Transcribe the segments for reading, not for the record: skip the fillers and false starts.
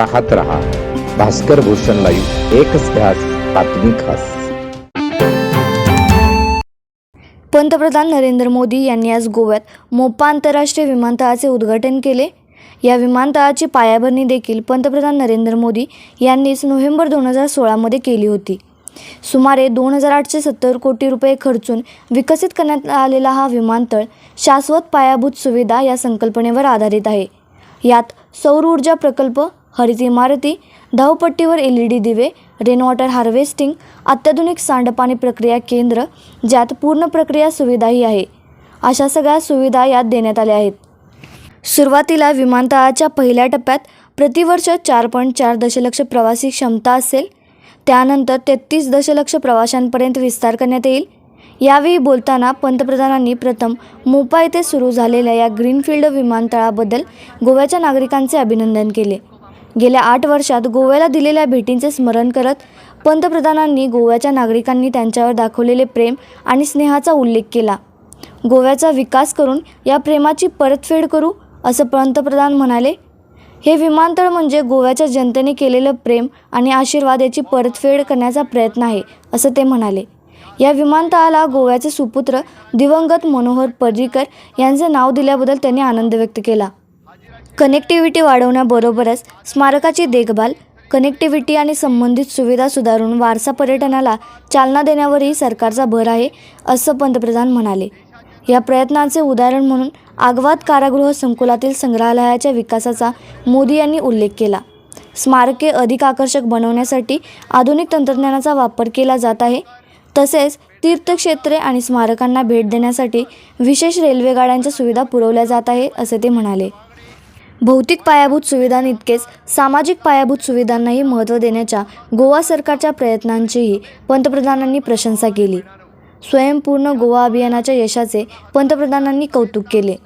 पाहत रहा भास्कर भूषण लाईव्ह, एकच ध्यास, बातमी खास. पंतप्रधान नरेंद्र मोदी यांनी आज गोव्यात मोपा आंतरराष्ट्रीय विमानतळाचे उद्घाटन केले. या विमानतळाची पायाभरणी देखील पंतप्रधान नरेंद्र मोदी यांनीच नोव्हेंबर 2016 मध्ये केली होती. सुमारे 2870 कोटी रुपये खर्चून विकसित करण्यात आलेला हा विमानतळ शाश्वत पायाभूत सुविधा या संकल्पनेवर आधारित आहे. यात सौर ऊर्जा प्रकल्प, हरित इमारती, धावपट्टीवर LED दिवे, रेन वॉटर हार्वेस्टिंग, अत्याधुनिक सांडपाणी प्रक्रिया केंद्र, ज्यात पूर्ण प्रक्रिया सुविधाही आहे, अशा सगळ्या सुविधा यात देण्यात आल्या आहेत. सुरुवातीला विमानतळाच्या पहिल्या टप्प्यात प्रतिवर्ष 4.4 दशलक्ष प्रवासी क्षमता असेल. त्यानंतर 33 दशलक्ष प्रवाशांपर्यंत विस्तार करण्यात येईल. यावेळी बोलताना पंतप्रधानांनी प्रथम मोपा येथे सुरू झालेल्या या ग्रीनफील्ड विमानतळाबद्दल गोव्याच्या नागरिकांचे अभिनंदन केले. गेल्या 8 वर्षात गोव्याला दिलेल्या भेटींचे स्मरण करत पंतप्रधानांनी गोव्याच्या नागरिकांनी त्यांच्यावर दाखवलेले प्रेम आणि स्नेहाचा उल्लेख केला. गोव्याचा विकास करून या प्रेमाची परतफेड करू, असं पंतप्रधान म्हणाले. हे विमानतळ म्हणजे गोव्याच्या जनतेने केलेलं प्रेम आणि आशीर्वाद याची परतफेड करण्याचा प्रयत्न आहे, असं ते म्हणाले. या विमानतळाला गोव्याचे सुपुत्र दिवंगत मनोहर पर्रीकर यांचे नाव दिल्याबद्दल त्यांनी आनंद व्यक्त केला. कनेक्टिव्हिटी वाढवण्याबरोबरच स्मारकाची देखभाल, कनेक्टिव्हिटी आणि संबंधित सुविधा सुधारून वारसा पर्यटनाला चालना देण्यावरही सरकारचा भर आहे, असं पंतप्रधान म्हणाले. या प्रयत्नांचे उदाहरण म्हणून आग्वाद कारागृह संकुलातील संग्रहालयाच्या विकासाचा मोदी यांनी उल्लेख केला. स्मारके अधिक आकर्षक बनवण्यासाठी आधुनिक तंत्रज्ञानाचा वापर केला जात आहे. तसेच तीर्थक्षेत्रे आणि स्मारकांना भेट देण्यासाठी विशेष रेल्वेगाड्यांच्या सुविधा पुरवल्या जात आहे, असे ते म्हणाले. भौतिक पायाभूत सुविधांइतकेच सामाजिक पायाभूत सुविधांनाही महत्त्व देण्याच्या गोवा सरकारच्या प्रयत्नांचीही पंतप्रधानांनी प्रशंसा केली. स्वयंपूर्ण गोवा अभियानाच्या यशाचे पंतप्रधानांनी कौतुक केले.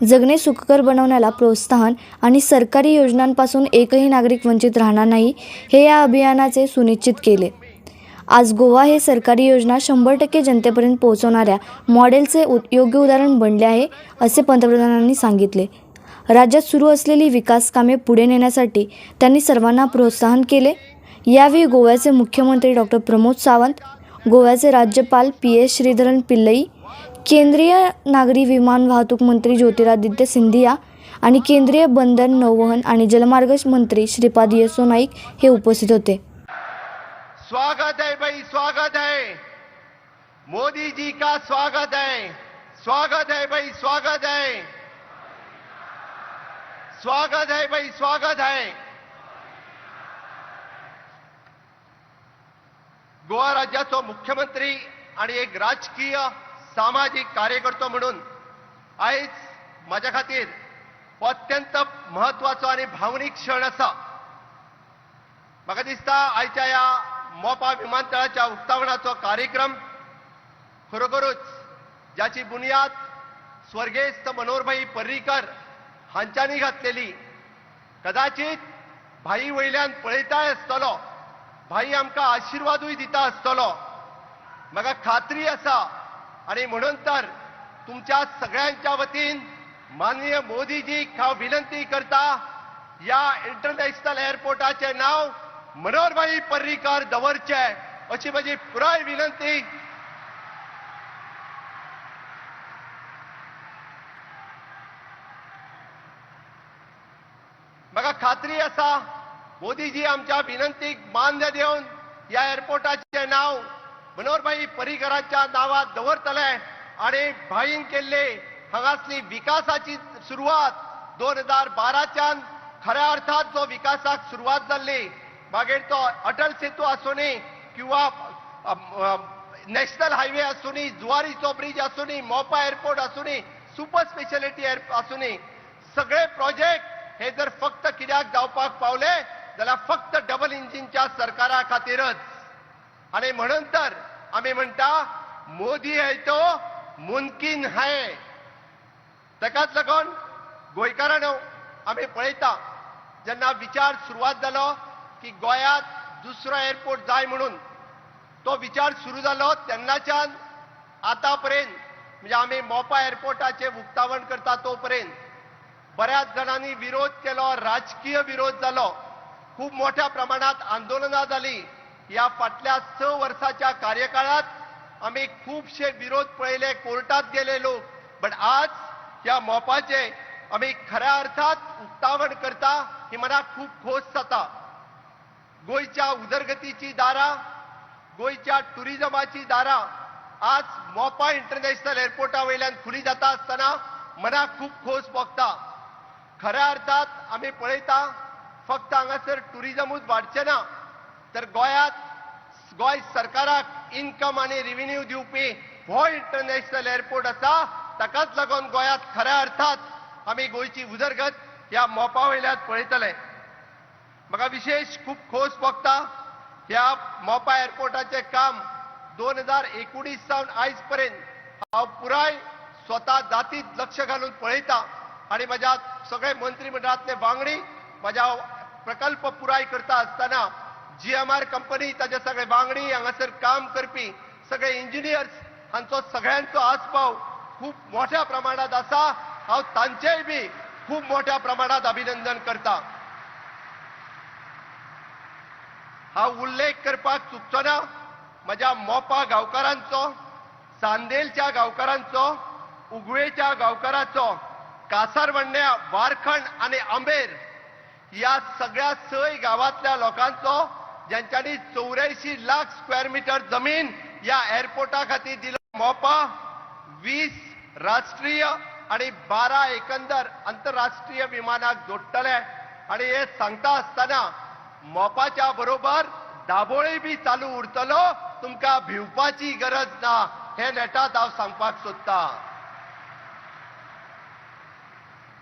जगणे सुखकर बनवण्याला प्रोत्साहन आणि सरकारी योजनांपासून एकही नागरिक वंचित राहणार नाही, हे या अभियानाचे सुनिश्चित केले. आज गोवा हे सरकारी योजना 100% जनतेपर्यंत पोहोचवणाऱ्या मॉडेलचे योग्य उदाहरण बनले आहे, असे पंतप्रधानांनी सांगितले. राज्यात सुरू असलेली विकास कामे पुढे नेण्यासाठी त्यांनी सर्वांना प्रोत्साहन केले. यावेळी गोव्याचे मुख्यमंत्री डॉ. प्रमोद सावंत, गोव्याचे राज्यपाल PS श्रीधरन पिल्लई, केंद्रीय नागरी विमान वाहतूक मंत्री ज्योतिरादित्य सिंधिया आणि केंद्रीय बंदर, नौवहन आणि जलमार्ग मंत्री श्रीपाद येसो नाईक हे उपस्थित होते. स्वागत है भाई, स्वागत है मोदी जी का, स्वागत है, स्वागत है भाई, स्वागत है, स्वागत है भाई, स्वागत है. गोवा राज्याचा मुख्यमंत्री आणि एक राजकीय सामाजिक कार्यकर्तो म्हणून आज माझ्या खातीर अत्यंत महत्वाचो आणि भावनीक क्षण असा. म्हाका दिसता आयच्या या मोपा विमानतळाच्या उक्तावणाचो कार्यक्रम खरोखरूच ज्याची बुनियाद स्वर्गेस्त मनोहरभाई पर्रीकर हांच्यांनी घातलेली. कदाचित भाई वयल्यान पळयताय आसतलो, भाई आमकां आशिर्वादूय दिता आसतलो, म्हाका खात्री आसा. आणि म्हणून तर तुमच्या सगळ्यांच्या वतीन माननीय मोदीजीक हांव विनंती करता, या इंटरनॅशनल एअरपोर्टाचे नाव मनोहरभाई पर्रीकर दवरचे, अशी म्हजी पुराय विनंती. म्हाका खात्री आसा मोदीजी आमच्या विनंतीक मान्य देवन या एअरपोर्टाचे नाव मनोहरभाई पर्रीकरांच्या नावात दवरतले आणि भाईन केल्ले हांगासली विकासाची सुरवात 2012च्यान खऱ्या अर्थात जो विकासाक सुरवात जाल्ली, मागीर तो अटल सेतू आसूनी किंवा नॅशनल हायवे आसूनी, जुवारीचो ब्रिज आसूनी, मोपा एअरपोर्ट आसूनी, सुपर स्पेशालिटी आसूनी, सगळे प्रोजेक्ट हे जर फक्त कित्याक जावपाक पावले जाल्यार फक्त डबल इंजिनच्या सरकारा खातीरच. आणि म्हणून तर आम्ही म्हणता मोदी है तो मुमकिन है. ताकाच लागून गोंयकारांनो आम्ही पळयता जेन्ना विचार सुरवात जालो की गोंयांत दुसरो एअरपोर्ट जाय म्हणून, तो विचार सुरू जालो तेन्नाच्यान आतापर्यंत, म्हणजे आम्ही मोपा एअरपोर्टाचे उक्तावण करता तोपर्यंत बऱ्याच जणांनी विरोध केलो, राजकीय विरोध जालो. खूप मोठ्या प्रमाणात आंदोलना झाली. या फाटल्या 6 वर्षाच्या कार्यकाळात आम्ही खूपशे विरोध पळयले, कोर्टात गेले लोक. पण आज या मोपाचे आम्ही खऱ्या अर्थात उक्तावण करता ही मला खूप खोस जाता. गोयच्या उदरगतीची दारा, गोयच्या टुरिजमाची दारा आज मोपा इंटरनॅशनल एअरपोर्टा वयल्यान खुली जाता आसतना मना खूप खोस भोगता. खऱ्या अर्थात आम्ही पळयता फक्त हांगासर टुरिजमूच वाडचें ना, तर गोय सरकाराक इन्कम आणि रेव्हेन्यू दिवपी हो इंटरनॅशनल एअरपोर्ट आसा. ताकाच लागून गोंयांत खऱ्या अर्थात आम्ही गोयची उदरगत ह्या मोपा वयल्यान पळयतले. म्हाका विशेष खूप खोस भोगता ह्या मोपा एअरपोर्टाचे काम 2019 सावन आयज पर्यंत हांव पुराय स्वता जातीत लक्ष घालून पळयता आणि म्हज्या सगळे मंत्रिमंडळातले वांगडी म्हज्या प्रकल्प पुराय करता आसतना GMR कंपनी ताचे सगळे वांगडी हांगासर काम करपी सगळे इंजिनियर्स हांचो सगळ्यांचो आस्पाव खूप मोठ्या प्रमाणात आसा. हांव तांचेय बी खूप मोठ्या प्रमाणात अभिनंदन करता. हांव उल्लेख करपाक चुकचो ना म्हज्या मोपा गांवकारांचो, चांदेलच्या गांवकारांचो, उगवेच्या गांवकारांचो, कासारवण्ण्या, वारखंड आणि अंबेर या सगळ्या 6 गावातल्या लोकांचो ज्यांच्यानी 84 लाख स्क्वेअर मीटर जमीन या एअरपोर्टा खातीर दिलो. मोपा 20 राष्ट्रीय आणि 12 एकंदर आंतरराष्ट्रीय विमानाक जोडटले आणि हे सांगता आसतना मोपाच्या बरोबर दाबोळी बी चालू उरतलो. तुमकां भिवपाची गरज ना हे नेटात हांव सांगपाक सोदता.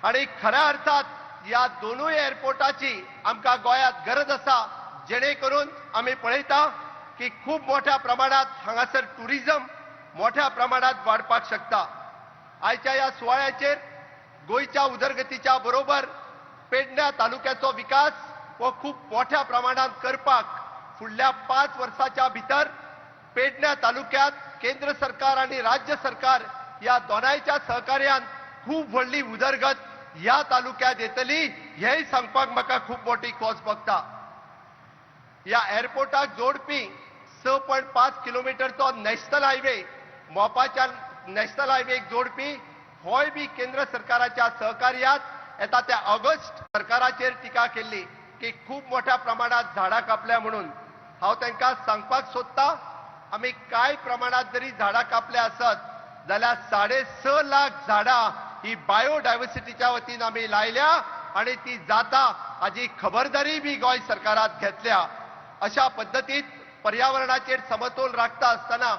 आणि खऱ्या अर्थात या दोनूय एअरपोर्टाची आमकां गोंयांत गरज आसा, जेणे करून आमी पळयता की खूप मोठ्या प्रमाणात हांगासर टुरिजम मोठ्या प्रमाणात वाडपाक शकता. आयच्या ह्या सुवाळ्याचेर गोंयच्या उदरगतीच्या बरोबर पेडण्या तालुक्याचो विकास हो खूप मोठ्या प्रमाणात करपाक फुडल्या 5 वर्षाच्या भितर पेडण्या तालुक्यात केंद्र सरकार आणि राज्य सरकार या दोनांच्या सहकार्यान खूप व्हडली उदरगत ह्या तालुक्यात येतली हेय सांगपाक म्हाका खूप मोठी खोस भोगता. या एअरपोर्टाक जोडपी 6.5 किलोमीटरचो नॅशनल हायवे मोपाच्या नॅशनल हायवेक जोडपी होय बी केंद्र सरकाराच्या सहकार्यात येता त्या ऑगस्ट सरकाराचेर टिका केल्ली की खूप मोठ्या प्रमाणात झाडां कापल्या म्हणून. हांव तांकां सांगपाक सोदता आमी कांय प्रमाणात जरी झाडां कापल्या आसत जाल्यार 6.5 लाख झाडां ही बायोडायव्हर्सिटीच्या वतीन आमी लायल्या आणि ती जाता हाची खबरदारी बी गोंय सरकारात घेतल्या. अशा पद्दतीत पर्यावरणाचेर समतोल राखता आसतना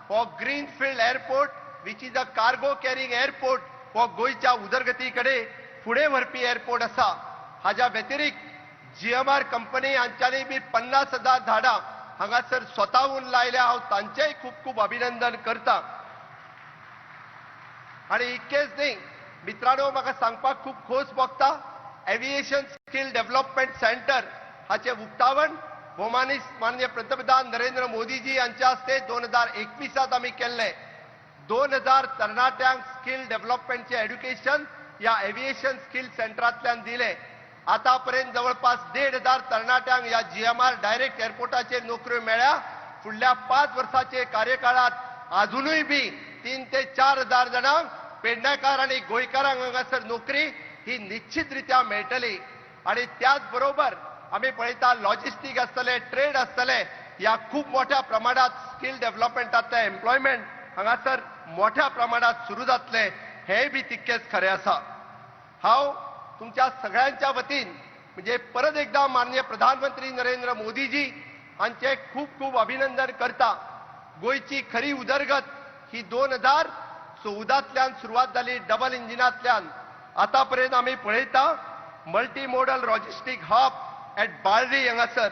हो greenfield airport which is a cargo carrying airport हो गोंयच्या उदरगती कडेन फुडें व्हरपी एअरपोर्ट आसा. हाच्या व्यतिरिक्त GMR कंपनी हांच्यानी बी 50,000 झाडां हांगासर स्वताहून लायल्या. हांव तांचेय खूप खूप अभिनंदन करता. आणि इतकेच न्ही मित्रांनो, म्हाका सांगपाक खूप खोस भोगता एव्हिएशन स्किल डेव्हलपमेंट सेंटर हाचे उक्तावण भौमानीस माननीय पंतप्रधान नरेंद्र मोदीजी यांच्या हस्ते 2021 आम्ही केल्ले. 2000 तरणाट्यांक स्किल डेव्हलपमेंटचे एड्युकेशन या एव्हिएशन स्किल सेंटरांतल्यान दिले. आतापर्यंत जवळपास 1,500 तरणाट्यांक या GMR डायरेक्ट एअरपोर्टाचेर नोकऱ्यो मेळ्ळ्या. फुडल्या 5 वर्षाचे कार्यकाळात अजूनही बी 3 ते 4,000 जणांक पेडणेकार आणि गोंयकारांक हांगासर नोकरी ही निश्चितरित्या मेळटली. आणि त्याच बरोबर आम्ही पळयता लॉजिस्टिक आसतले, ट्रेड आसतले, या खूप मोठ्या प्रमाणात स्किल डेव्हलपमेंटातले एम्प्लॉयमेंट हांगासर मोठ्या प्रमाणात सुरू जातले हे बी तितकेच खरें आसा. हांव तुमच्या सगळ्यांच्या वतीन म्हणजे परत एकदा माननीय प्रधानमंत्री नरेंद्र मोदीजी हांचे खूप खूप अभिनंदन करता. गोंयची खरी उदरगत ही 2014तल्यान सुरवात जाली डबल इंजिनांतल्यान. आतापर्यंत आम्ही पळयता multi modal logistic hub at Balli हांगासर,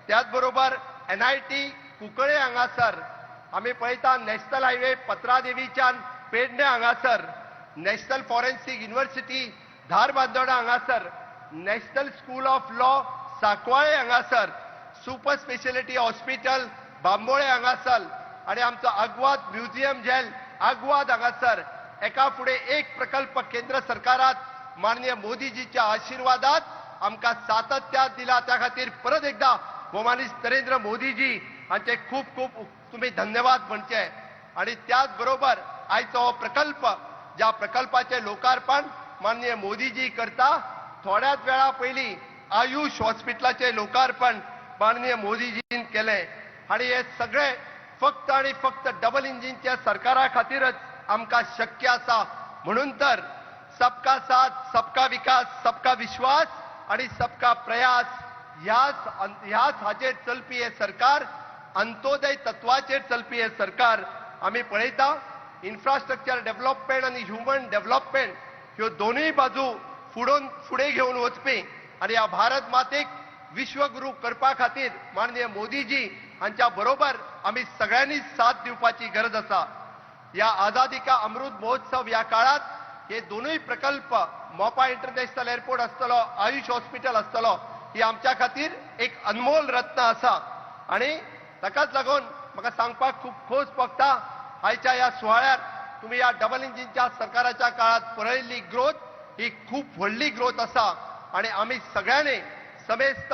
त्याचबरोबर NIT कुंकळे हांगासर, आम्ही पळयता नॅशनल हायवे पत्रादेवीच्यान पेडणे हांगासर, नॅशनल फॉरेन्सिक युनिव्हर्सिटी धारबांदोडा हांगासर, national school of law Sancoale हांगासर, सुपर स्पेशलिटी हॉस्पिटल बांबोळे हांगासर आणि आमचो आग्वाद म्युझियम जेल आग्वाद हांगासर. एका फुडें एक प्रकल्प केंद्र सरकारात माननीय मोदीजीच्या आशीर्वादात आमकां सातत्यान दिला त्या खातीर परत एकदा भोवमानीस नरेंद्र मोदीजी हांचे खूब खूब तुम्ही धन्यवाद म्हणचे. आणि त्याच बरोबर आयचो हो प्रकल्प, ज्या प्रकल्पाचे लोकार्पण माननीय मोदीजी करता, थोड्याच वेळा पयलीं आयुष हॉस्पिटलाचे लोकार्पण माननीय मोदीजीन केलें. आणि हे सगळे फक्त आणि फक्त डबल इंजिनच्या सरकारा खातीरच आमकां शक्य आसा. म्हणून तर सबका साथ, सबका विकास, सबका विश्वास आणि सबका प्रयास ह्याच हाचेर चलपी हे सरकार, अंत्योदय तत्वाचेर चलपी हे सरकार आमी पळयता. इन्फ्रास्ट्रक्चर डेव्हलपमेंट आणि ह्युमन डेव्हलपमेंट ह्यो दोनूय बाजू फुडें घेवन वचपी आणि ह्या भारत मातेक विश्वगुरू करपा खातीर माननीय मोदीजी हांच्या बरोबर आमी सगळ्यांनी साथ दिवपाची गरज आसा. या आझादी का अमृत महोत्सव या काळात हे दोनूय प्रकल्प, मोपा इंटरनॅशनल एअरपोर्ट आसतलो, आयुष हॉस्पिटल आसतलो, ही आमच्या खातीर एक अनमोल रत्न आसा. आणि ताकाच लागून म्हाका सांगपाक खूब खोस भोगता, आयच्या ह्या सुवाळ्यार तुम्ही या डबल इंजिनच्या सरकाराच्या काळात पळयल्ली ग्रोथ ही खूप व्हडली ग्रोथ आसा. आणि आमी सगळ्यांनी समेस्त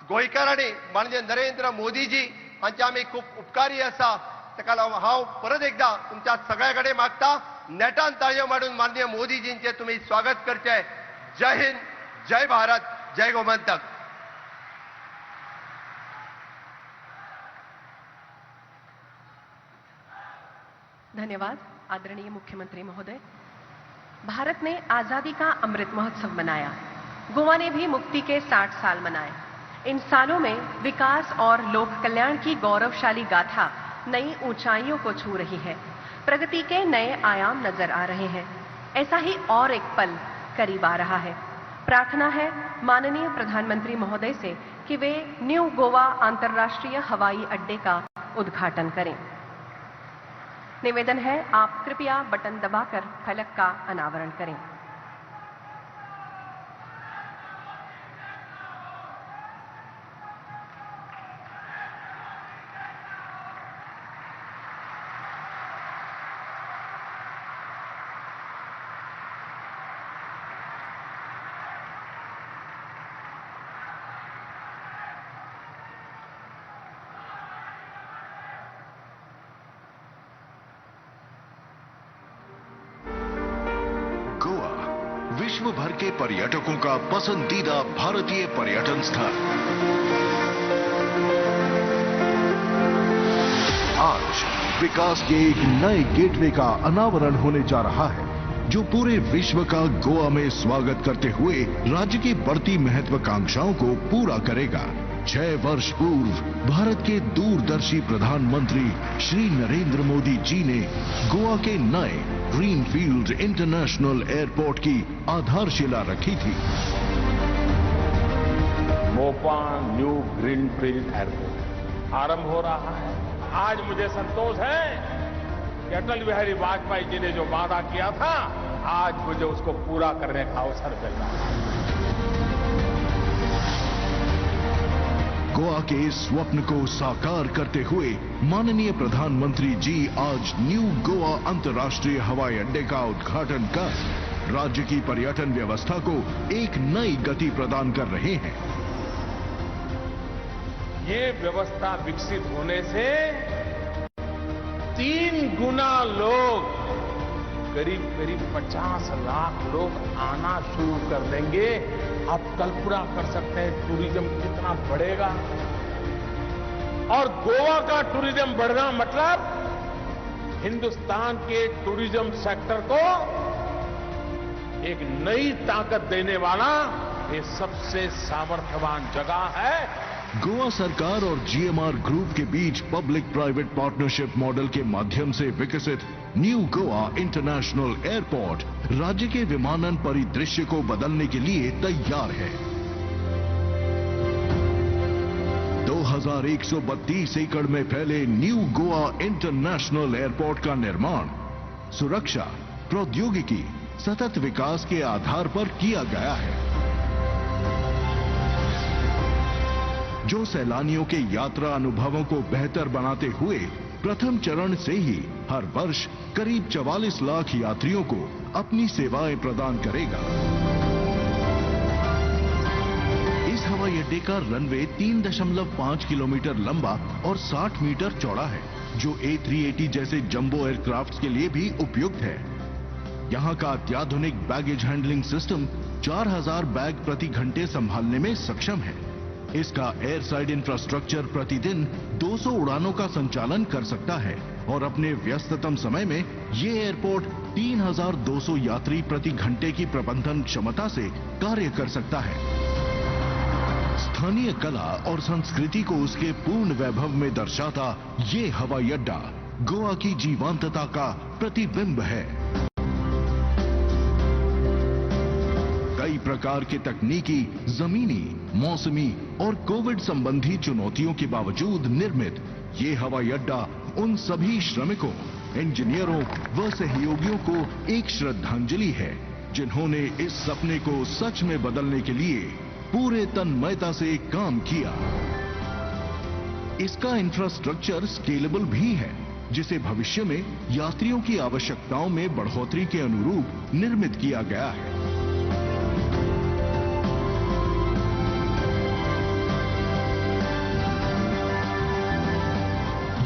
गोंयकारांनी माननीय नरेंद्र मोदीजी हांचे आमी खूब उपकारी आसा. ताका लागून हांव परत एकदा तुमच्या सगळ्या कडेन मागता, नेटान ताळयो मारून माननीय मोदीजींचे तुम्ही स्वागत करचे. जय हिंद, जय भारत, जय गोमंतक. धन्यवाद आदरणीय मुख्यमंत्री महोदय। भारत ने आजादी का अमृत महोत्सव मनाया, गोवा ने भी मुक्ति के 60 साल मनाए। इन सालों में विकास और लोक कल्याण की गौरवशाली गाथा नई ऊंचाइयों को छू रही है। प्रगति के नए आयाम नजर आ रहे हैं। ऐसा ही और एक पल करीब आ रहा है। प्रार्थना है माननीय प्रधानमंत्री महोदय से कि वे न्यू गोवा अंतर्राष्ट्रीय हवाई अड्डे का उद्घाटन करें। निवेदन है आप कृपया बटन दबाकर फलक का अनावरण करें। विश्व भर के पर्यटकों का पसंदीदा भारतीय पर्यटन स्थल। आज विकास के एक नए गेटवे का अनावरण होने जा रहा है, जो पूरे विश्व का गोवा में स्वागत करते हुए राज्य की बढ़ती महत्वाकांक्षाओं को पूरा करेगा। 6 वर्ष पूर्व भारत के दूरदर्शी प्रधानमंत्री श्री नरेंद्र मोदी जी ने गोवा के नए ग्रीनफील्ड इंटरनेशनल एयरपोर्ट की आधारशिला रखी थी। मोपा न्यू ग्रीनफील्ड एयरपोर्ट आरंभ हो रहा है। आज मुझे संतोष है कि अटल बिहारी वाजपेयी जी ने जो वादा किया था, आज मुझे उसको पूरा करने का अवसर मिल रहा है। गोवा के इस स्वप्न को साकार करते हुए माननीय प्रधानमंत्री जी आज न्यू गोवा अंतर्राष्ट्रीय हवाई अड्डे का उद्घाटन कर राज्य की पर्यटन व्यवस्था को एक नई गति प्रदान कर रहे हैं। ये व्यवस्था विकसित होने से 3 गुना लोग, करीब 50 लाख लोग आना शुरू कर देंगे। आप कल्पना कर सकते हैं टूरिज्म कितना बढ़ेगा। और गोवा का टूरिज्म बढ़ना मतलब हिंदुस्तान के टूरिज्म सेक्टर को एक नई ताकत देने वाला ये सबसे सामर्थ्यवान जगह है। गोवा सरकार और जीएमआर ग्रुप के बीच पब्लिक प्राइवेट पार्टनरशिप मॉडल के माध्यम से विकसित न्यू गोवा इंटरनेशनल एयरपोर्ट राज्य के विमानन परिदृश्य को बदलने के लिए तैयार है। 2132 एकड़ में फैले न्यू गोवा इंटरनेशनल एयरपोर्ट का निर्माण सुरक्षा, प्रौद्योगिकी, सतत विकास के आधार पर किया गया है, जो सैलानियों के यात्रा अनुभवों को बेहतर बनाते हुए प्रथम चरण से ही हर वर्ष करीब 44 लाख यात्रियों को अपनी सेवाएं प्रदान करेगा। अड्डे का रनवे 3.5 किलोमीटर लंबा और 60 मीटर चौड़ा है, जो A380 जैसे जंबो एयरक्राफ्ट्स के लिए भी उपयुक्त है। यहाँ का अत्याधुनिक बैगेज हैंडलिंग सिस्टम 4000 बैग प्रति घंटे संभालने में सक्षम है। इसका एयर साइड इंफ्रास्ट्रक्चर प्रतिदिन 200 उड़ानों का संचालन कर सकता है और अपने व्यस्ततम समय में ये एयरपोर्ट 3200 यात्री प्रति घंटे की प्रबंधन क्षमता से कार्य कर सकता है। स्थानीय कला और संस्कृति को उसके पूर्ण वैभव में दर्शाता ये हवाई अड्डा गोवा की जीवंतता का प्रतिबिंब है। कई प्रकार के तकनीकी, जमीनी, मौसमी और कोविड संबंधी चुनौतियों के बावजूद निर्मित ये हवाई अड्डा उन सभी श्रमिकों, इंजीनियरों व सहयोगियों को एक श्रद्धांजलि है, जिन्होंने इस सपने को सच में बदलने के लिए पूरे तन्मयता से काम किया। इसका इंफ्रास्ट्रक्चर स्केलेबल भी है, जिसे भविष्य में यात्रियों की आवश्यकताओं में बढ़ोतरी के अनुरूप निर्मित किया गया है।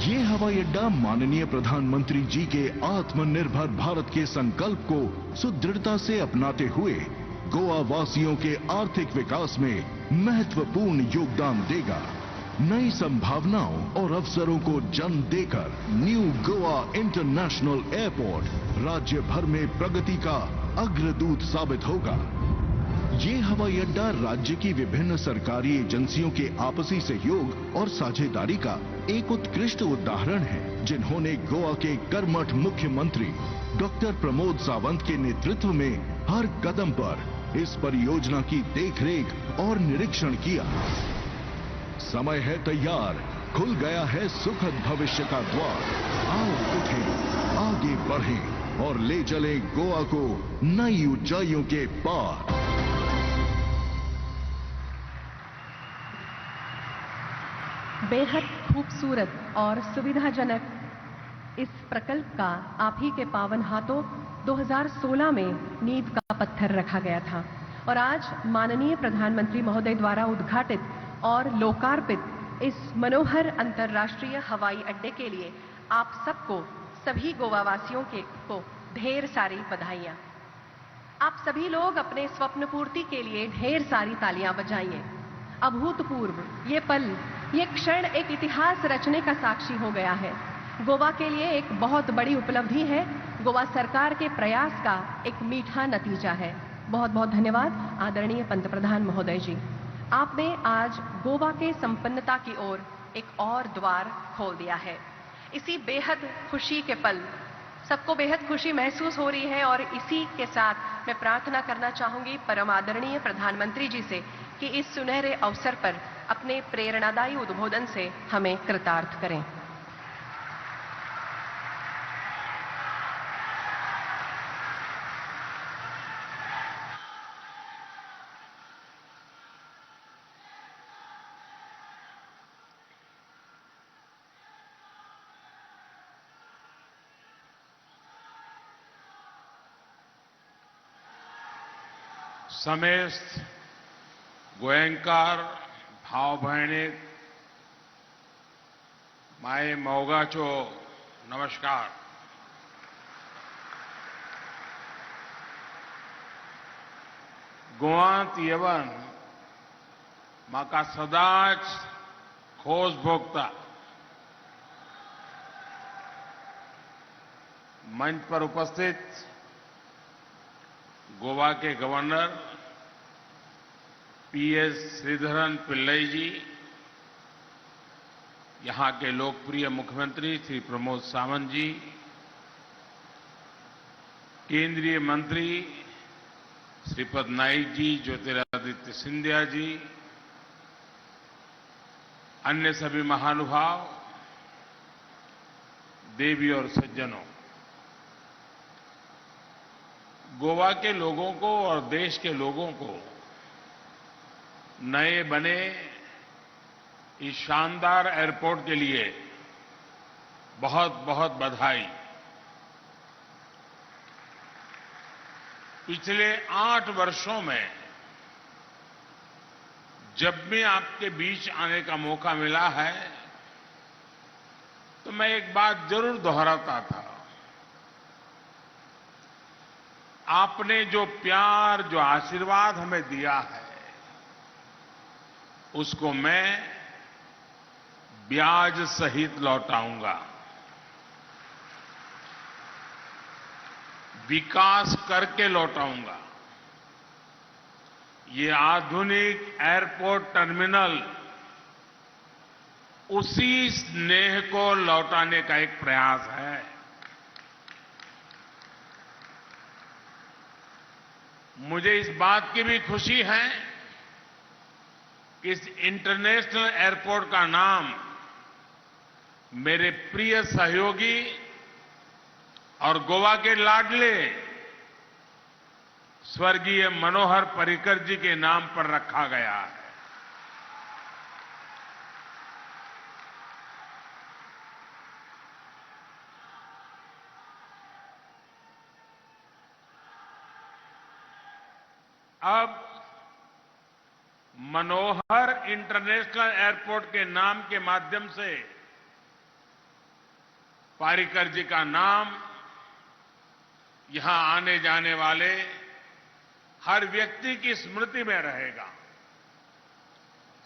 ये हवाई अड्डा माननीय प्रधानमंत्री जी के आत्मनिर्भर भारत के संकल्प को सुदृढ़ता से अपनाते हुए गोवा वासियों के आर्थिक विकास में महत्वपूर्ण योगदान देगा। नई संभावनाओं और अवसरों को जन्म देकर न्यू गोवा इंटरनेशनल एयरपोर्ट राज्य भर में प्रगति का अग्रदूत साबित होगा। ये हवाई अड्डा राज्य की विभिन्न सरकारी एजेंसियों के आपसी सहयोग और साझेदारी का एक उत्कृष्ट उदाहरण है, जिन्होंने गोवा के कर्मठ मुख्यमंत्री डॉक्टर प्रमोद सावंत के नेतृत्व में हर कदम पर इस परियोजना की देखरेख और निरीक्षण किया। समय है तैयार, खुल गया है सुखद भविष्य का द्वार। आओ उठें, आगे बढ़ें और ले चलें गोवा को नई ऊंचाइयों के पार। बेहद खूबसूरत और सुविधाजनक इस प्रकल्प का आप ही के पावन हाथों 2016 में नींव का पत्थर रखा गया था और आज माननीय प्रधानमंत्री महोदय द्वारा उद्घाटित और लोकार्पित इस मनोहर अंतर्राष्ट्रीय हवाई अड्डे के लिए आप सबको, सभी गोवा वासियों को ढेर सारी बधाइयां। आप सभी लोग अपने स्वप्न पूर्ति के लिए ढेर सारी तालियां बजाइए। अभूतपूर्व ये पल, ये क्षण एक इतिहास रचने का साक्षी हो गया है। गोवा के लिए एक बहुत बड़ी उपलब्धि है, गोवा सरकार के प्रयास का एक मीठा नतीजा है। बहुत बहुत धन्यवाद आदरणीय पंतप्रधान महोदय जी। आपने आज गोवा के संपन्नता की ओर एक और द्वार खोल दिया है। इसी बेहद खुशी के पल, सबको बेहद खुशी महसूस हो रही है और इसी के साथ मैं प्रार्थना करना चाहूंगी परम आदरणीय प्रधानमंत्री जी से कि इस सुनहरे अवसर पर अपने प्रेरणादायी उद्बोधन से हमें कृतार्थ करें। समेस्त गोयंकार भाव भयणी माय मोगाचो नमस्कार। गोवांत येवन म्हाका सदांच खोस भोगता। मंच पर उपस्थित गोवा के गवर्नर पीएस श्रीधरन पिल्लई जी, यहां के लोकप्रिय मुख्यमंत्री श्री प्रमोद सावंत जी, केंद्रीय मंत्री श्रीपद नाइक जी, ज्योतिरादित्य सिंधिया जी, अन्य सभी महानुभाव, देवी और सज्जनों, गोवा के लोगों को और देश के लोगों को नए बने इस शानदार एयरपोर्ट के लिए बहुत बहुत बधाई। पिछले 8 वर्षों में जब भी आपके बीच आने का मौका मिला है तो मैं एक बात जरूर दोहराता था। आपने जो प्यार, जो आशीर्वाद हमें दिया है, उसको मैं ब्याज सहित लौटाऊंगा। विकास करके लौटाऊंगा। ये आधुनिक एयरपोर्ट टर्मिनल उसी स्नेह को लौटाने का एक प्रयास है। मुझे इस बात की भी खुशी है कि इस इंटरनेशनल एयरपोर्ट का नाम मेरे प्रिय सहयोगी और गोवा के लाडले स्वर्गीय मनोहर पर्रिकर जी के नाम पर रखा गया है। अब मनोहर इंटरनेशनल एयरपोर्ट के नाम के माध्यम से पर्रिकर जी का नाम यहां आने जाने वाले हर व्यक्ति की स्मृति में रहेगा।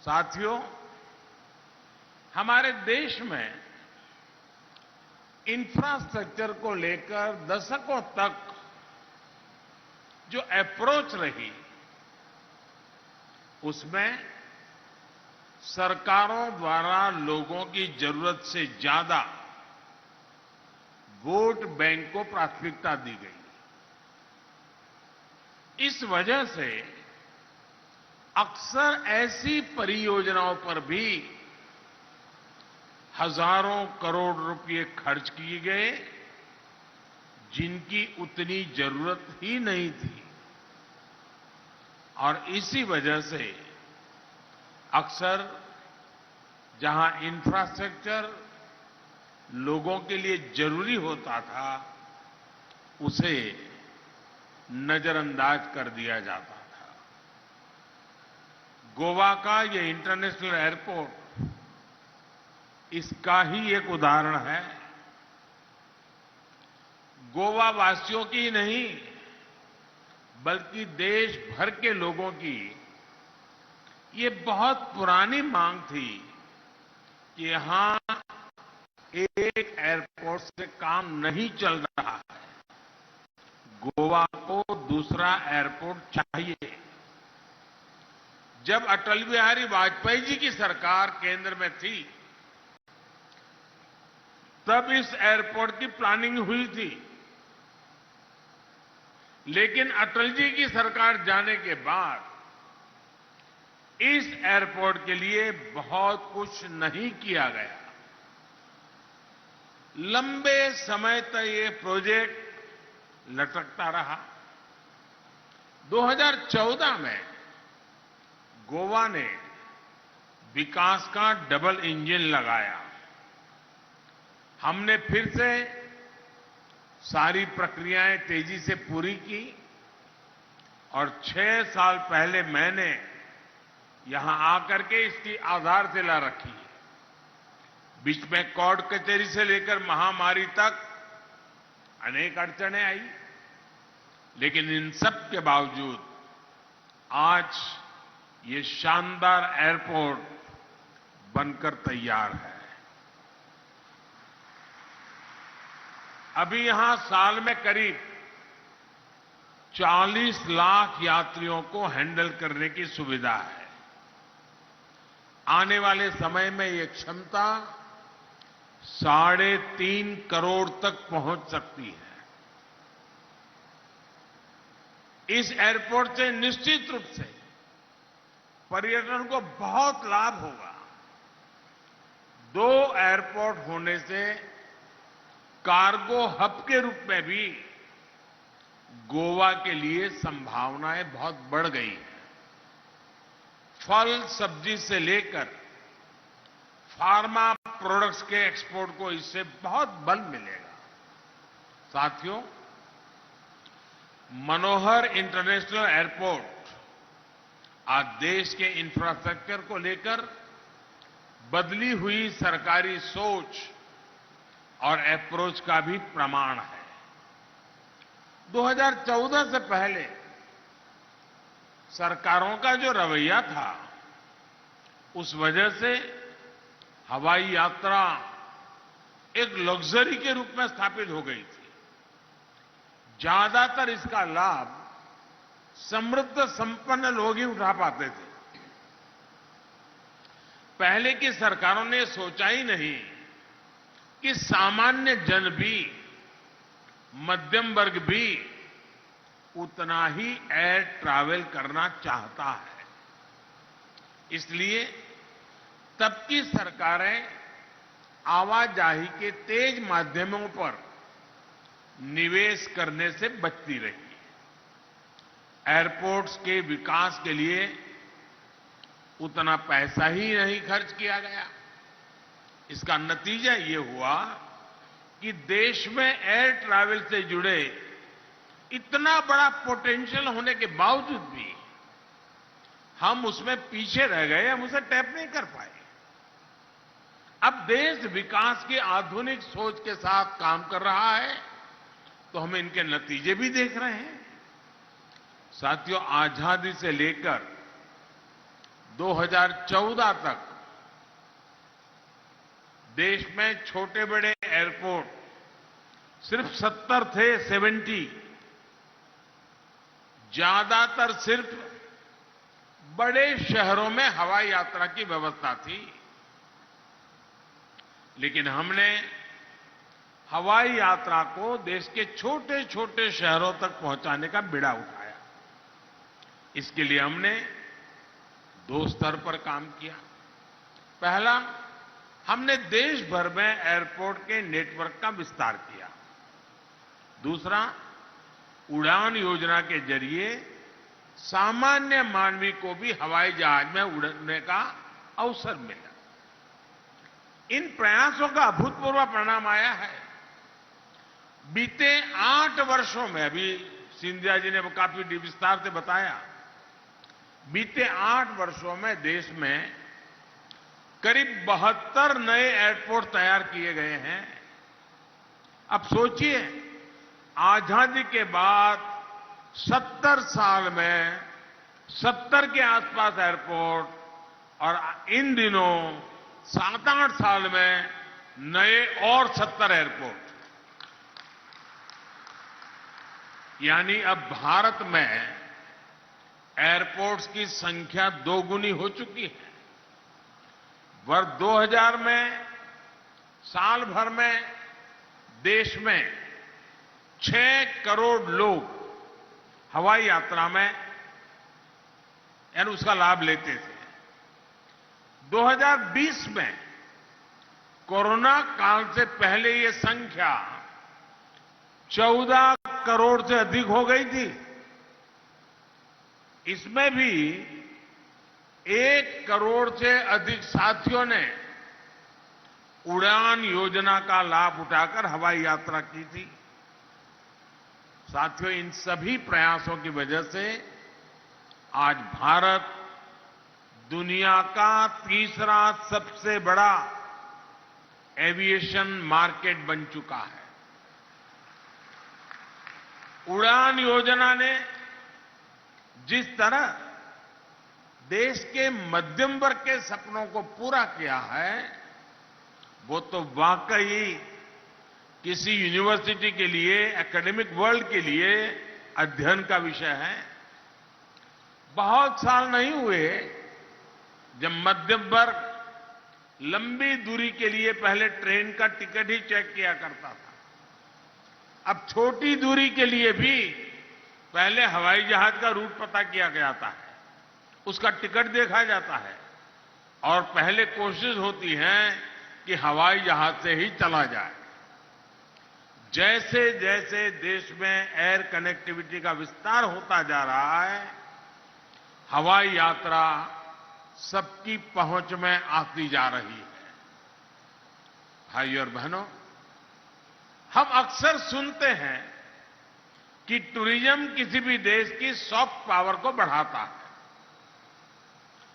साथियों, हमारे देश में इंफ्रास्ट्रक्चर को लेकर दशकों तक जो अप्रोच रही, उसमें सरकारों द्वारा लोगों की जरूरत से ज्यादा वोट बैंक को प्राथमिकता दी गई। इस वजह से अक्सर ऐसी परियोजनाओं पर भी हजारों करोड़ रुपए खर्च किए गए जिनकी उतनी जरूरत ही नहीं थी। और इसी वजह से अक्सर जहां इंफ्रास्ट्रक्चर लोगों के लिए जरूरी होता था, उसे नजरअंदाज कर दिया जाता था। गोवा का ये इंटरनेशनल एयरपोर्ट इसका ही एक उदाहरण है। गोवा वासियों की नहीं, बल्कि देश भर के लोगों की ये बहुत पुरानी मांग थी कि यहां एक एयरपोर्ट से काम नहीं चल रहा है, गोवा को दूसरा एयरपोर्ट चाहिए। जब अटल बिहारी वाजपेयी जी की सरकार केंद्र में थी, तब इस एयरपोर्ट की प्लानिंग हुई थी। लेकिन अटल जी की सरकार जाने के बाद इस एयरपोर्ट के लिए बहुत कुछ नहीं किया गया। लंबे समय तक ये प्रोजेक्ट लटकता रहा। 2014 में गोवा ने विकास का डबल इंजन लगाया। हमने फिर से सारी प्रक्रियाएं तेजी से पूरी की और 6 साल पहले मैंने यहां आकर के इसकी आधारशिला रखी। बीच में कोर्ट कचहरी से लेकर महामारी तक अनेक अड़चनें आई, लेकिन इन सब के बावजूद आज ये शानदार एयरपोर्ट बनकर तैयार है। अभी यहां साल में करीब 40 लाख यात्रियों को हैंडल करने की सुविधा है। आने वाले समय में ये क्षमता 3.5 करोड़ तक पहुंच सकती है। इस एयरपोर्ट से निश्चित रूप से पर्यटन को बहुत लाभ होगा। 2 एयरपोर्ट होने से कार्गो हब के रूप में भी गोवा के लिए संभावनाएं बहुत बढ़ गई हैं। फल सब्जी से लेकर फार्मा प्रोडक्ट्स के एक्सपोर्ट को इससे बहुत बल मिलेगा। साथियों, मनोहर इंटरनेशनल एयरपोर्ट आज देश के इंफ्रास्ट्रक्चर को लेकर बदली हुई सरकारी सोच और अप्रोच का भी प्रमाण है। 2014 से पहले सरकारों का जो रवैया था, उस वजह से हवाई यात्रा एक लग्जरी के रूप में स्थापित हो गई थी। ज्यादातर इसका लाभ समृद्ध संपन्न लोग ही उठा पाते थे। पहले की सरकारों ने सोचा ही नहीं कि सामान्य जन भी, मध्यम वर्ग भी उतना ही एयर ट्रैवल करना चाहता है। इसलिए तब की सरकारें आवाजाही के तेज माध्यमों पर निवेश करने से बचती रही। एयरपोर्ट्स के विकास के लिए उतना पैसा ही नहीं खर्च किया गया। इसका नतीजा ये हुआ कि देश में एयर ट्रैवल से जुड़े इतना बड़ा पोटेंशियल होने के बावजूद भी हम उसमें पीछे रह गए, हम उसे टैप नहीं कर पाए। अब देश विकास की आधुनिक सोच के साथ काम कर रहा है, तो हम इनके नतीजे भी देख रहे हैं। साथियों, आजादी से लेकर 2014 तक देश में छोटे बड़े एयरपोर्ट सिर्फ 70 थे, 70। ज्यादातर सिर्फ बड़े शहरों में हवाई यात्रा की व्यवस्था थी। लेकिन हमने हवाई यात्रा को देश के छोटे छोटे शहरों तक पहुंचाने का बीड़ा उठाया। इसके लिए हमने 2 स्तर पर काम किया। पहला, हमने देश भर में एयरपोर्ट के नेटवर्क का विस्तार किया। दूसरा, उड़ान योजना के जरिए सामान्य मानवी को भी हवाई जहाज में उड़ने का अवसर मिला। इन प्रयासों का अभूतपूर्व परिणाम आया है। बीते 8 वर्षों में, अभी सिंधिया जी ने काफी विस्तार से बताया, बीते 8 वर्षों में देश में करीब 72 नए एयरपोर्ट तैयार किए गए हैं। अब सोचिए, आजादी के बाद 70 साल में 70 के आसपास एयरपोर्ट, और इन दिनों 7-8 साल में नए और 70 एयरपोर्ट। यानी अब भारत में एयरपोर्ट्स की संख्या 2 गुनी हो चुकी है। वर्ष 2000 में साल भर में देश में 6 करोड़ लोग हवाई यात्रा में यानी उसका लाभ लेते थे। 2020 में कोरोना काल से पहले ये संख्या 14 करोड़ से अधिक हो गई थी। इसमें भी 1 करोड़ से अधिक साथियों ने उड़ान योजना का लाभ उठाकर हवाई यात्रा की थी। साथियों, इन सभी प्रयासों की वजह से आज भारत दुनिया का तीसरा सबसे बड़ा एविएशन मार्केट बन चुका है। उड़ान योजना ने जिस तरह देश के मध्यम वर्ग के सपनों को पूरा किया है, वो तो वाकई किसी यूनिवर्सिटी के लिए, एकेडमिक वर्ल्ड के लिए अध्ययन का विषय है। बहुत साल नहीं हुए जब मध्यम वर्ग लंबी दूरी के लिए पहले ट्रेन का टिकट ही चेक किया करता था। अब छोटी दूरी के लिए भी पहले हवाई जहाज का रूट पता किया जाता है, उसका टिकट देखा जाता है, और पहले कोशिश होती है कि हवाई जहाज से ही चला जाए। जैसे जैसे देश में एयर कनेक्टिविटी का विस्तार होता जा रहा है, हवाई यात्रा सबकी पहुंच में आती जा रही है। भाइयों और बहनों, हम अक्सर सुनते हैं कि टूरिज्म किसी भी देश की सॉफ्ट पावर को बढ़ाता है।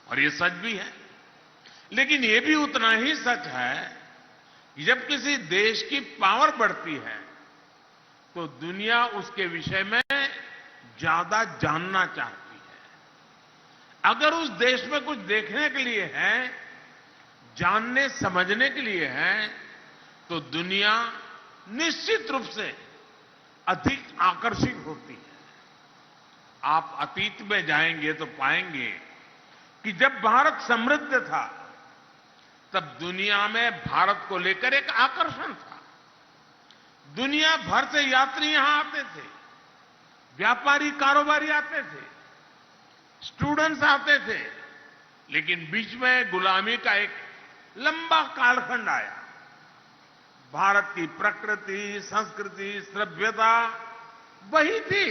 और ये सच भी है। लेकिन ये भी उतना ही सच है कि जब किसी देश की पावर बढ़ती है तो दुनिया उसके विषय में ज्यादा जानना चाहती है। अगर उस देश में कुछ देखने के लिए है, जानने समझने के लिए है, तो दुनिया निश्चित रूप से अधिक आकर्षित होती है। आप अतीत में जाएंगे तो पाएंगे कि जब भारत समृद्ध था तब दुनिया में भारत को लेकर एक आकर्षण था। दुनिया भर से यात्री यहां आते थे, व्यापारी कारोबारी आते थे, स्टूडेंट्स आते थे, लेकिन बीच में गुलामी का एक लंबा कालखंड आया। भारत की प्रकृति, संस्कृति, सभ्यता वही थी,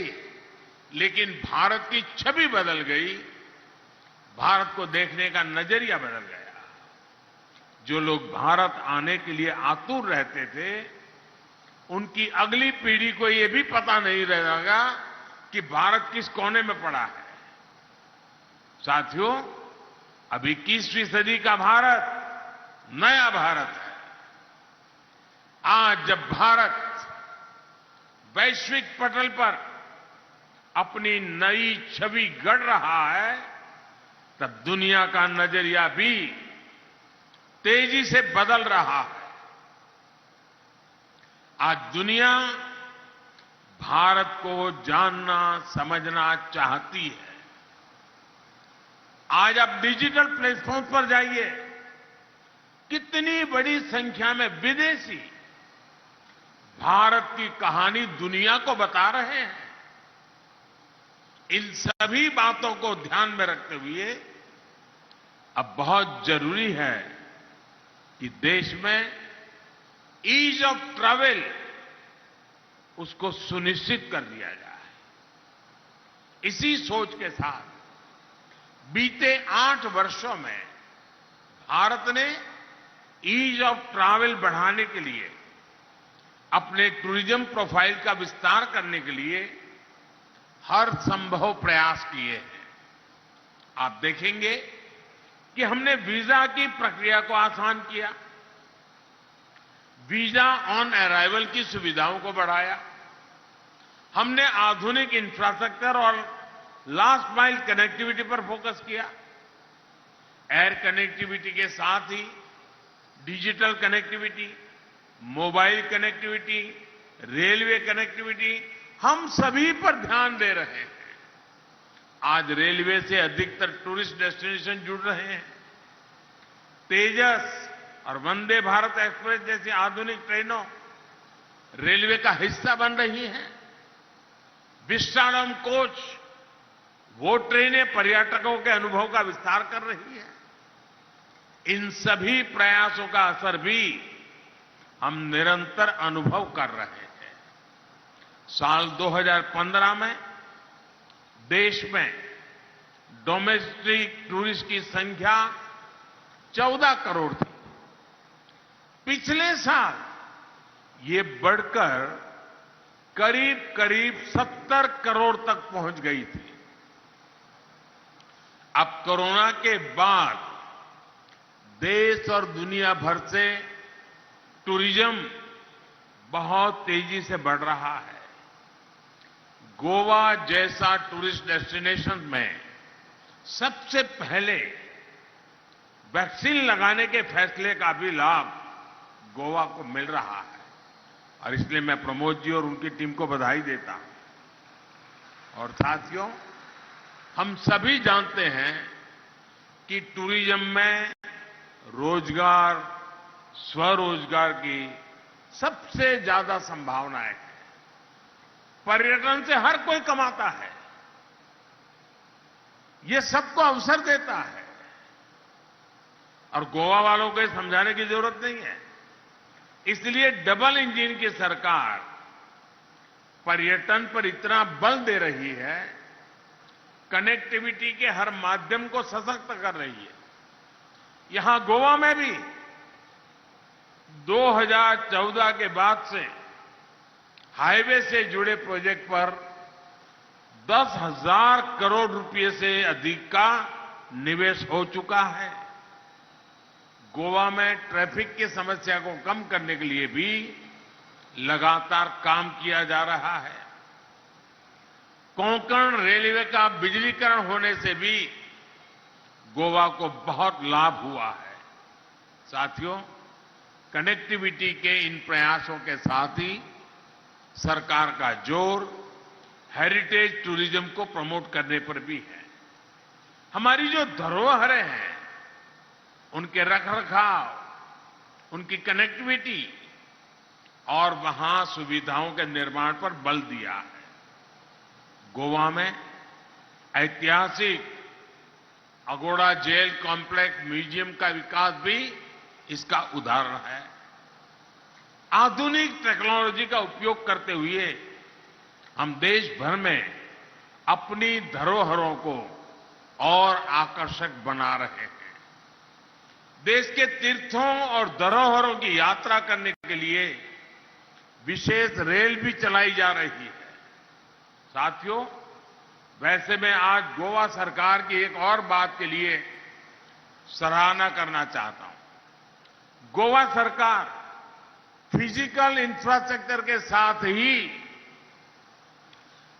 लेकिन भारत की छवि बदल गई, भारत को देखने का नजरिया बदल गया। जो लोग भारत आने के लिए आतुर रहते थे, उनकी अगली पीढ़ी को यह भी पता नहीं रहेगा कि भारत किस कोने में पड़ा है। साथियों, अब 21वीं सदी का भारत नया भारत है। आज जब भारत वैश्विक पटल पर अपनी नई छवि गढ़ रहा है, तब दुनिया का नजरिया भी तेजी से बदल रहा है। आज दुनिया भारत को जानना समझना चाहती है। आज आप डिजिटल प्लेटफॉर्म पर जाइए, कितनी बड़ी संख्या में विदेशी भारत की कहानी दुनिया को बता रहे हैं। इन सभी बातों को ध्यान में रखते हुए अब बहुत जरूरी है कि देश में ईज ऑफ ट्रैवल उसको सुनिश्चित कर दिया जाए। इसी सोच के साथ बीते 8 वर्षों में भारत ने ईज ऑफ ट्रैवल बढ़ाने के लिए, अपने टूरिज्म प्रोफाइल का विस्तार करने के लिए हर संभव प्रयास किए हैं। आप देखेंगे कि हमने वीजा की प्रक्रिया को आसान किया, वीजा ऑन अराइवल की सुविधाओं को बढ़ाया, हमने आधुनिक इंफ्रास्ट्रक्चर और लास्ट माइल कनेक्टिविटी पर फोकस किया। एयर कनेक्टिविटी के साथ ही digital connectivity, mobile connectivity, railway connectivity, हम सभी पर ध्यान दे रहे हैं। आज रेलवे से अधिकतर टूरिस्ट डेस्टिनेशन जुड़ रहे हैं। तेजस और वंदे भारत एक्सप्रेस जैसी आधुनिक ट्रेनों रेलवे का हिस्सा बन रही हैं। विस्टाडोम कोच, वो ट्रेनें पर्यटकों के अनुभव का विस्तार कर रही है। इन सभी प्रयासों का असर भी हम निरंतर अनुभव कर रहे हैं। साल 2015 में देश में डोमेस्टिक टूरिस्ट की संख्या 14 करोड़ थी। पिछले साल ये बढ़कर करीब करीब 70 करोड़ तक पहुंच गई थी। अब कोरोना के बाद देश और दुनिया भर से टूरिज्म बहुत तेजी से बढ़ रहा है। गोवा जैसा टूरिस्ट डेस्टिनेशन में सबसे पहले वैक्सीन लगाने के फैसले का भी लाभ गोवा को मिल रहा है, और इसलिए मैं प्रमोद जी और उनकी टीम को बधाई देता हूं। और साथियों, हम सभी जानते हैं कि टूरिज्म में रोजगार, स्वरोजगार की सबसे ज्यादा संभावनाएं हैं। पर्यटन से हर कोई कमाता है, ये सबको अवसर देता है, और गोवा वालों को समझाने की जरूरत नहीं है। इसलिए डबल इंजन की सरकार पर्यटन पर इतना बल दे रही है, कनेक्टिविटी के हर माध्यम को सशक्त कर रही है। यहां गोवा में भी 2014 के बाद से हाईवे से जुड़े प्रोजेक्ट पर 10,000 करोड़ रुपए से अधिक का निवेश हो चुका है। गोवा में ट्रैफिक की समस्या को कम करने के लिए भी लगातार काम किया जा रहा है। कोंकण रेलवे का बिजलीकरण होने से भी गोवा को बहुत लाभ हुआ है। साथियों, कनेक्टिविटी के इन प्रयासों के साथ ही सरकार का जोर हेरिटेज टूरिज्म को प्रमोट करने पर भी है। हमारी जो धरोहरें हैं, उनके रखरखाव, उनकी कनेक्टिविटी और वहां सुविधाओं के निर्माण पर बल दिया है। गोवा में ऐतिहासिक अगोड़ा जेल कॉम्प्लेक्स म्यूजियम का विकास भी इसका उदाहरण है। आधुनिक टेक्नोलॉजी का उपयोग करते हुए हम देश भर में अपनी धरोहरों को और आकर्षक बना रहे हैं। देश के तीर्थों और धरोहरों की यात्रा करने के लिए विशेष रेल भी चलाई जा रही है। साथियों, वैसे मैं आज गोवा सरकार की एक और बात के लिए सराहना करना चाहता हूं। गोवा सरकार फिजिकल इंफ्रास्ट्रक्चर के साथ ही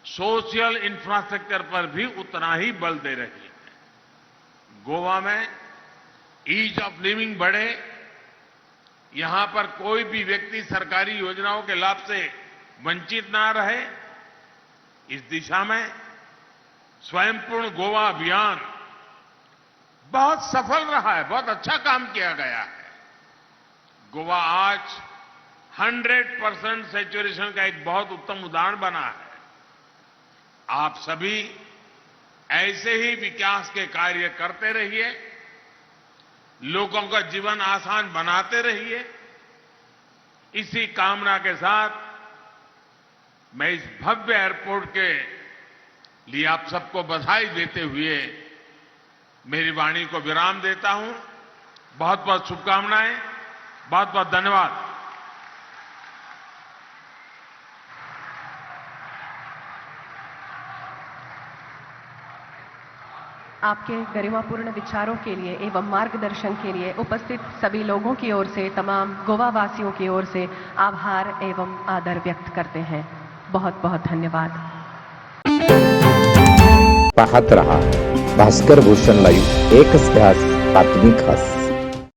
सोशल इंफ्रास्ट्रक्चर पर भी उतना ही बल दे रही है। गोवा में ईज ऑफ लिविंग बढ़े, यहां पर कोई भी व्यक्ति सरकारी योजनाओं के लाभ से वंचित ना रहे, इस दिशा में स्वयंपूर्ण गोवा अभियान बहुत सफल रहा है। बहुत अच्छा काम किया गया है। गोवा आज 100% सैचुरेशन का एक बहुत उत्तम उदाहरण बना है। आप सभी ऐसे ही विकास के कार्य करते रहिए, लोगों का जीवन आसान बनाते रहिए। इसी कामना के साथ मैं इस भव्य एयरपोर्ट के लिए आप सबको बधाई देते हुए मेरी वाणी को विराम देता हूं। बहुत बहुत शुभकामनाएं, बहुत बहुत धन्यवाद। आपके गरिमापूर्ण विचारों के लिए एवं मार्गदर्शन के लिए उपस्थित सभी लोगों की ओर से, तमाम गोवा वासियों की ओर से आभार एवं आदर व्यक्त करते हैं। बहुत बहुत धन्यवाद। पाहत रहा भास्कर भूषण लाईव्ह, एकच ध्यास, बातमी खास।